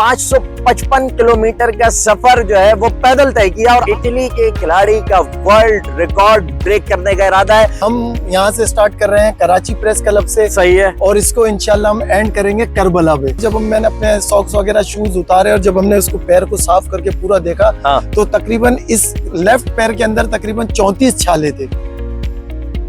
555 kilometre का सफर जो है वो पैदल तय किया और इटली के खिलाड़ी का वर्ल्ड रिकॉर्ड ब्रेक करने का इरादा है। हम यहाँ से स्टार्ट कर रहे हैं कराची प्रेस क्लब से। सही है। और इसको इंशाल्लाह हम एंड करेंगे करबला पे। जब मैंने अपने सॉक्स वगैरह शूज उतारे और जब हमने उसको पैर को साफ करके पूरा देखा तो तकरीबन इस लेफ्ट पैर के अंदर तकरीबन 34 छाले थे।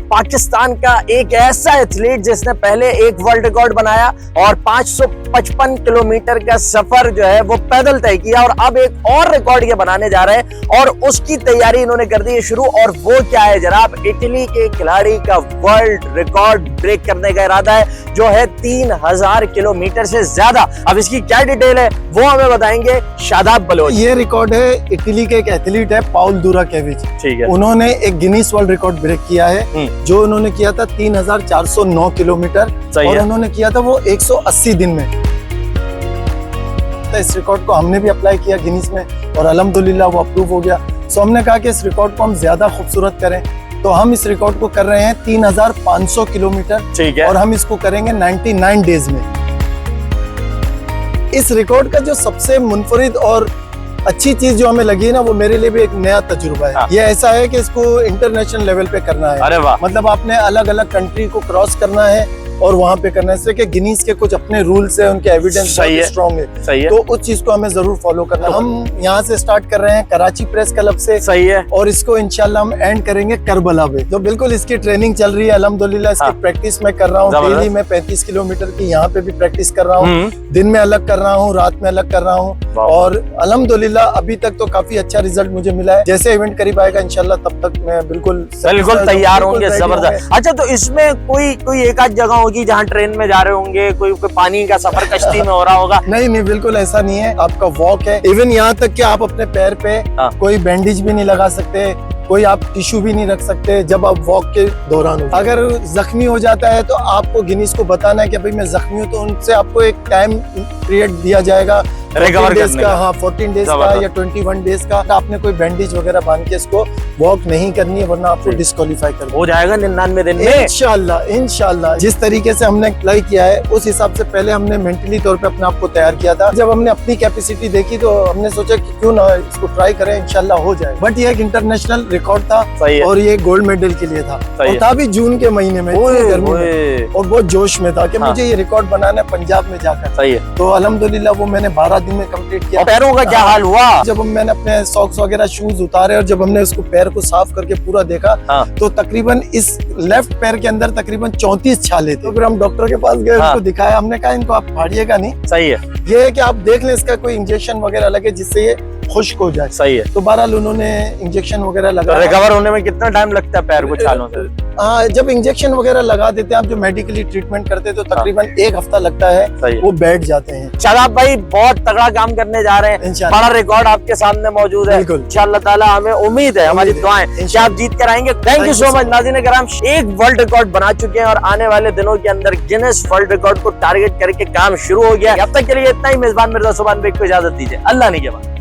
पाकिस्तान का एक ऐसा एथलीट जिसने पहले एक वर्ल्ड रिकॉर्ड बनाया और 555 किलोमीटर का सफर जो है वो पैदल तय किया और अब एक और रिकॉर्ड ये बनाने जा रहे हैं और उसकी तैयारी इन्होंने कर दी है शुरू। और वो क्या है जनाब, इटली के खिलाड़ी का वर्ल्ड रिकॉर्ड ब्रेक करने का इरादा है जो है 3000 किलोमीटर से ज्यादा। अब इसकी क्या डिटेल है वो हमें बताएंगे शादाब बलोच। ये रिकॉर्ड है इटली के एक एथलीट है पाउल दुराकेविच। ठीक है। उन्होंने एक गिनीज वर्ल्ड रिकॉर्ड ब्रेक किया है जो उन्होंने किया था 3409 किलोमीटर और उन्होंने किया था वो 180 दिन में। तो इस रिकॉर्ड को हमने भी अप्लाई किया गिनीज में और अल्हम्दुलिल्लाह वो अप्रूव हो गया। सो हमने कहा कि इस रिकॉर्ड को हम ज्यादा खूबसूरत करें तो हम इस रिकॉर्ड को कर रहे हैं 3500 किलोमीटर। ठीक है। और हम इसको करेंगे 99 डेज में। इस रिकॉर्ड का जो सबसे मुनफरिद और अच्छी चीज जो हमें लगी है ना वो मेरे लिए भी एक नया तजुर्बा है। ये ऐसा है कि इसको इंटरनेशनल लेवल पे करना है। अरे वाह। मतलब आपने अलग अलग कंट्री को क्रॉस करना है और वहाँ पे करना है। इसलिए कि गिनीज के कुछ अपने रूल्स है, उनके एविडेंस स्ट्रॉन्ग है। सही है। तो उस चीज को हमें जरूर फॉलो करना है। हम यहाँ से स्टार्ट कर रहे हैं कराची प्रेस क्लब से। सही है। और इसको इंशाल्लाह हम एंड करेंगे करबला पे। तो बिल्कुल इसकी ट्रेनिंग चल रही है अल्हम्दुलिल्लाह। इसकी प्रैक्टिस मैं कर रहा हूँ डेली में 35 किलोमीटर की यहाँ पे भी प्रैक्टिस कर रहा हूँ। दिन में अलग कर रहा हूँ, रात में अलग कर रहा हूँ और अल्हम्दुलिल्लाह अभी तक तो काफी अच्छा रिजल्ट मुझे मिला है। जैसे इवेंट करीब आएगा इंशाल्लाह तब तक मैं बिल्कुल तैयार होंगे। जबरदस्त। अच्छा, तो इसमें कोई एक आध जगह होगी जहाँ ट्रेन में जा रहे होंगे, कोई पानी का सफर कश्ती में हो रहा होगा? नहीं, बिल्कुल ऐसा नहीं है। आपका वॉक है। इवन यहाँ तक कि आप अपने पैर पे कोई बैंडेज भी नहीं लगा सकते, कोई आप टिश्यू भी नहीं रख सकते जब आप वॉक के दौरान हो। अगर जख्मी हो जाता है तो आपको गिनीज को बताना है कि भाई मैं जख्मी हूँ, तो उनसे आपको एक टाइम पीरियड दिया जाएगा 14 डेज का। हाँ, 14 डेज का या 21 डेज का। आपने कोई बैंडेज वगैरह बांध के इसको वॉक नहीं करनी है वरना आपको डिस्क्वालीफाई कर हो जाएगा 99 दिन में इंशाल्लाह। जिस तरीके से हमने अप्लाई किया है उस हिसाब से पहले हमने मेंटली तौर पे अपने आप को तैयार किया था। जब हमने अपनी कैपेसिटी देखी तो हमने सोचा कि क्यों ना इसको ट्राई करें, इंशाल्लाह हो जाए। बट ये एक इंटरनेशनल रिकॉर्ड था और ये गोल्ड मेडल के लिए था और था भी जून के महीने में गर्मी में और बहुत जोश में था कि मुझे ये रिकॉर्ड बनाना है पंजाब में जाकर। सही है। तो अल्हम्दुलिल्लाह वो मैंने 12 दिन में कंप्लीट किया। पैरों का क्या हाल हुआ? जब मैंने अपने सॉक्स वगैरह शूज उतारे और जब हमने उसको पैर को साफ करके पूरा देखा तो तकरीबन इस लेफ्ट पैर के अंदर तकरीबन 34 छाले थे। तो फिर हम डॉक्टर के पास गए, उसको दिखाया। हमने कहा इनको आप फाड़िएगा नहीं। सही है। ये है कि आप देख लें इसका कोई इंजेक्शन वगैरह लगे जिससे ये खुश्क हो जाए। सही है। तो बहरहाल उन्होंने इंजेक्शन वगैरह लगा। रिकवर होने में कितना टाइम लगता है पैर को छालों से? जब इंजेक्शन वगैरह लगा देते हैं आप, जो मेडिकली ट्रीटमेंट करते हैं तो तकरीबन 1 हफ्ता लगता है, वो बैठ जाते हैं। शादाब भाई बहुत तगड़ा काम करने जा रहे हैं, बड़ा रिकॉर्ड आपके सामने मौजूद है। इंशाअल्लाह ताला हमें उम्मीद है, हमारी दुआएं कि आप जीत कर आएंगे। Thank you so much. नाज़रीन कराम, एक वर्ल्ड रिकॉर्ड बना चुके हैं और आने वाले दिनों के अंदर गिनेस वर्ल्ड रिकॉर्ड को टारगेट करके काम शुरू हो गया। अब तक के लिए इतना ही। मेजबान मिर्जा सुभान बेग को इजाजत दीजिए। अल्लाह ने के बाद।